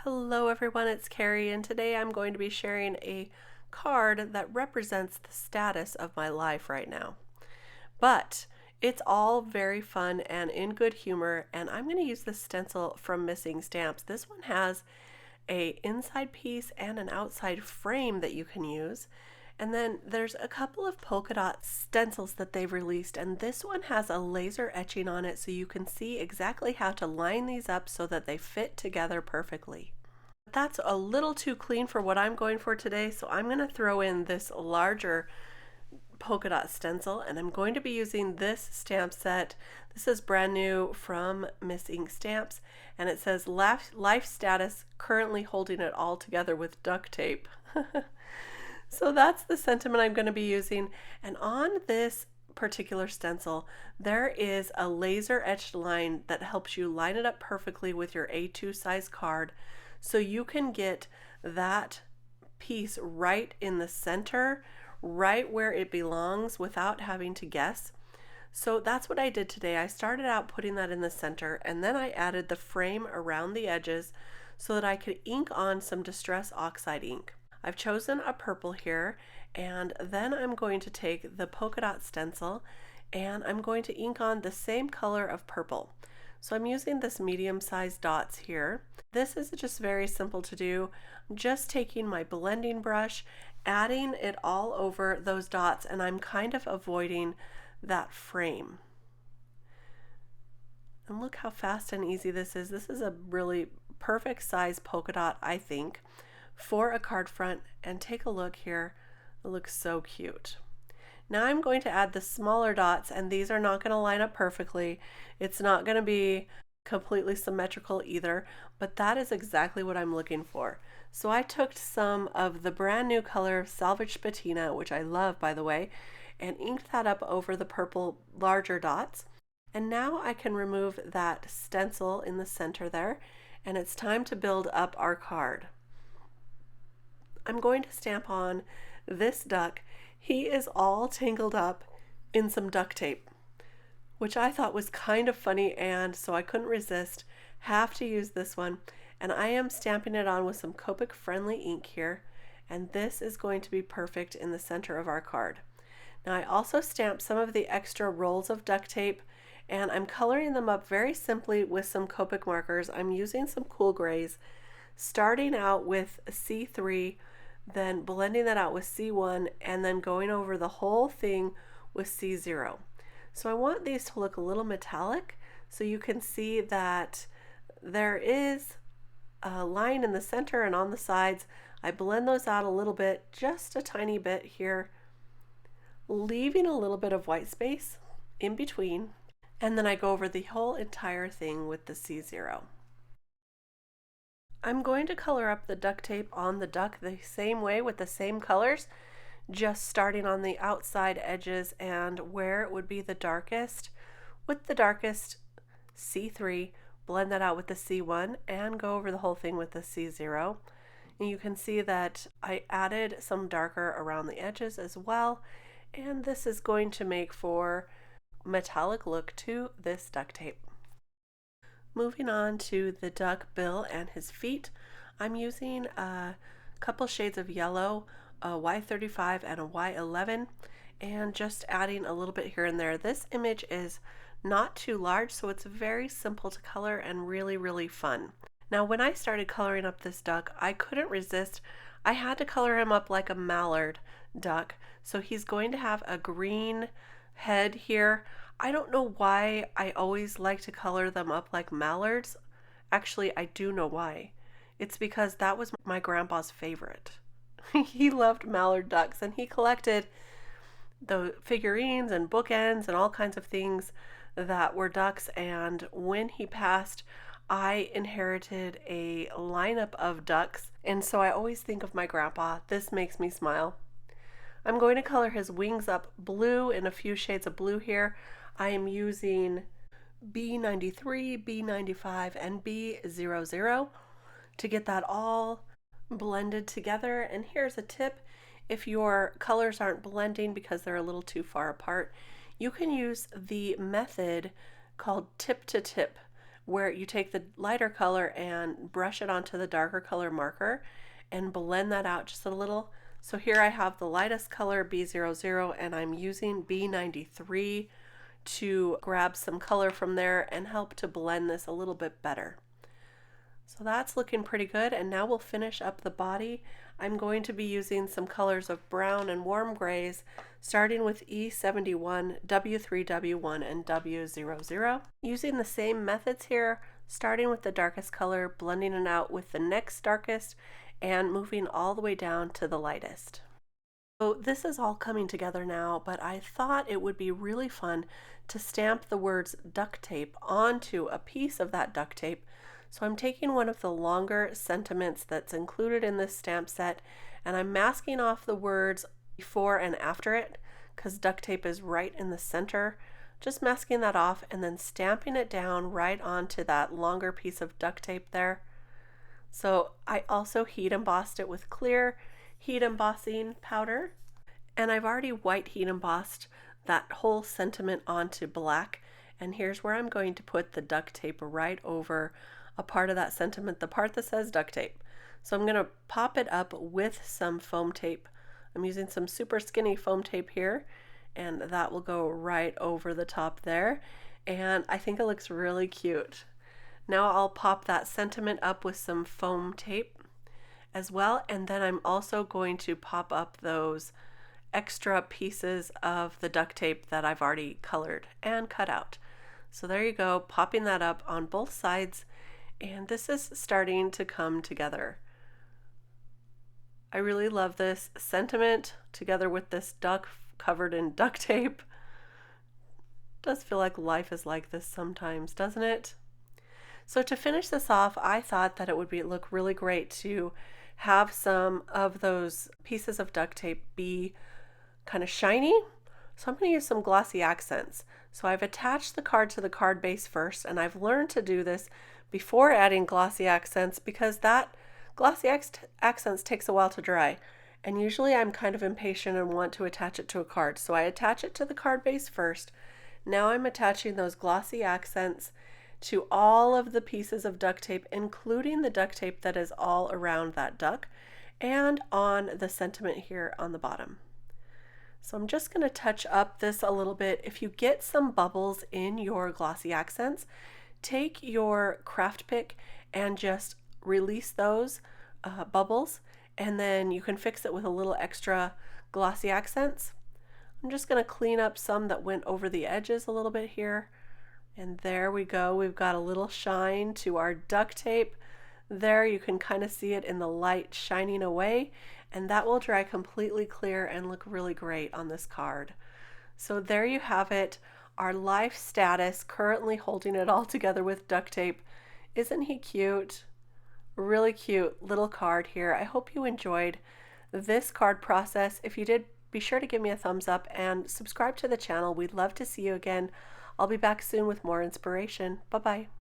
Hello everyone, it's Kari, and today I'm going to be sharing a card that represents the status of my life right now. But it's all very fun and in good humor, and I'm going to use this stencil from Missing Stamps. This one has an inside piece and an outside frame that you can use. And then there's a couple of polka dot stencils that they've released, and this one has a laser etching on it so you can see exactly how to line these up so that they fit together perfectly. That's a little too clean for what I'm going for today, so I'm going to throw in this larger polka dot stencil, and I'm going to be using this stamp set. This is brand new from Missing Stamps, and it says life status, currently holding it all together with duct tape. So that's the sentiment I'm going to be using, and on this particular stencil there is a laser etched line that helps you line it up perfectly with your A2 size card, so you can get that piece right in the center, right where it belongs, without having to guess. So that's what I did today. I started out putting that in the center, and then I added the frame around the edges so that I could ink on some Distress Oxide ink. I've chosen a purple here, and then I'm going to take the polka dot stencil and I'm going to ink on the same color of purple. So I'm using this medium-sized dots here. This is just very simple to do. I'm just taking my blending brush, adding it all over those dots, and I'm kind of avoiding that frame. And look how fast and easy this is. This is a really perfect size polka dot, I think, for a card front. And take a look here. It looks so cute. Now I'm going to add the smaller dots, and these are not going to line up perfectly. It's not going to be completely symmetrical either, but that is exactly what I'm looking for. So I took some of the brand new color Salvage Patina, which I love by the way, and inked that up over the purple larger dots. And now I can remove that stencil in the center there, and it's time to build up our card. I'm going to stamp on this duck. He is all tangled up in some duct tape, which I thought was kind of funny, and so I couldn't resist, have to use this one. And I am stamping it on with some Copic friendly ink here, and this is going to be perfect in the center of our card. Now I also stamped some of the extra rolls of duct tape, and I'm coloring them up very simply with some Copic markers. I'm using some cool grays, starting out with C3, then blending that out with C1, and then going over the whole thing with C0. So I want these to look a little metallic, so you can see that there is a line in the center and on the sides. I blend those out a little bit, just a tiny bit here, leaving a little bit of white space in between, and then I go over the whole entire thing with the C0. I'm going to color up the duct tape on the duck the same way with the same colors, just starting on the outside edges and where it would be the darkest. With the darkest C3, blend that out with the C1 and go over the whole thing with the C0. And you can see that I added some darker around the edges as well, and this is going to make for metallic look to this duct tape. Moving on to the duck bill and his feet, I'm using a couple shades of yellow, a Y35 and a Y11, and just adding a little bit here and there. This image is not too large, so it's very simple to color and really fun. Now when I started coloring up this duck, I couldn't resist. I had to color him up like a mallard duck, so he's going to have a green head here. I don't know why I always like to color them up like mallards. Actually, I do know why. It's because that was my grandpa's favorite. He loved mallard ducks, and he collected the figurines and bookends and all kinds of things that were ducks, and when he passed, I inherited a lineup of ducks, and so I always think of my grandpa. This makes me smile. I'm going to color his wings up blue in a few shades of blue here. I am using B93, B95, and B00 to get that all blended together. And here's a tip: if your colors aren't blending because they're a little too far apart, you can use the method called tip to tip, where you take the lighter color and brush it onto the darker color marker and blend that out just a little. So here I have the lightest color B00 and I'm using B93 to grab some color from there and help to blend this a little bit better. So that's looking pretty good, and now we'll finish up the body. I'm going to be using some colors of brown and warm grays, starting with E71, W3W1, and W00. Using the same methods here, starting with the darkest color, blending it out with the next darkest, and moving all the way down to the lightest. So this is all coming together now, but I thought it would be really fun to stamp the words duct tape onto a piece of that duct tape. So I'm taking one of the longer sentiments that's included in this stamp set, and I'm masking off the words before and after it because duct tape is right in the center. Just masking that off and then stamping it down right onto that longer piece of duct tape there. So I also heat embossed it with clear heat embossing powder, and I've already white heat embossed that whole sentiment onto black, and here's where I'm going to put the duct tape right over a part of that sentiment, the part that says duct tape. So I'm going to pop it up with some foam tape. I'm using some super skinny foam tape here, and that will go right over the top there, and I think it looks really cute. Now I'll pop that sentiment up with some foam tape as well, and then I'm also going to pop up those extra pieces of the duct tape that I've already colored and cut out. So there you go, popping that up on both sides, and this is starting to come together. I really love this sentiment together with this duck covered in duct tape. It does feel like life is like this sometimes, doesn't it? So to finish this off, I thought that it would look really great to have some of those pieces of duct tape be kind of shiny. So I'm going to use some glossy accents. So I've attached the card to the card base first, and I've learned to do this before adding glossy accents because that glossy accents takes a while to dry. And usually I'm kind of impatient and want to attach it to a card. So I attach it to the card base first. Now I'm attaching those glossy accents to all of the pieces of duct tape, including the duct tape that is all around that duck and on the sentiment here on the bottom. So I'm just going to touch up this a little bit. If you get some bubbles in your glossy accents, take your craft pick and just release those bubbles, and then you can fix it with a little extra glossy accents. I'm just going to clean up some that went over the edges a little bit here. And there we go. We've got a little shine to our duct tape. There you can kind of see it in the light shining away, and that will dry completely clear and look really great on this card. So there you have it, our life status, currently holding it all together with duct tape. Isn't he cute? Really cute little card here. I hope you enjoyed this card process. If you did, be sure to give me a thumbs up and subscribe to the channel. We'd love to see you again. I'll be back soon with more inspiration. Bye-bye.